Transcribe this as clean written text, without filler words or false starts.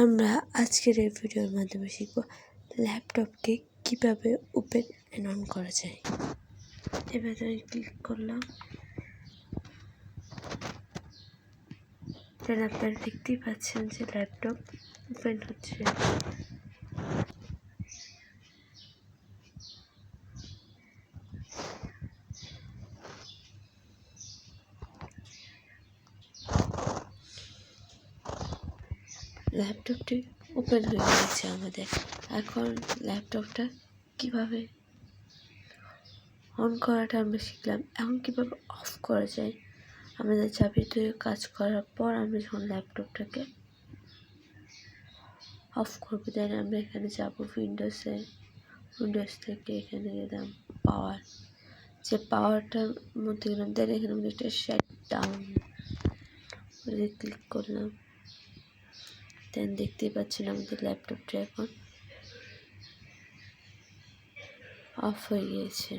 আমরা আজকের এই ভিডিওর মাধ্যমে শিখব ল্যাপটপকে কিভাবে ওপেন এন্ড অন করা যায়। এবার আমি ক্লিক করলাম, দেন আপনারা দেখতেই পাচ্ছেন যে ল্যাপটপ ওপেন হচ্ছে। ল্যাপটপটি ওপেন হয়ে গেছে আমাদের। এখন ল্যাপটপটা কিভাবে অন করাটা আমরা শিখলাম। এখন কিভাবে অফ করা যায়, আমাদের যাবতীয় কাজ করার পর আমরা যখন ল্যাপটপটাকে অফ করবো, দেন আমরা এখানে যাব উইন্ডোজ থেকে এখানে গেলাম পাওয়ার, যে পাওয়ারটার মধ্যে গেলাম, দেন এখানে আমরা একটা শাট ডাউন ক্লিক করলাম। দেন দেখতেই পাচ্ছেন আমাদের ল্যাপটপটা এখন অফ হয়ে গিয়েছে।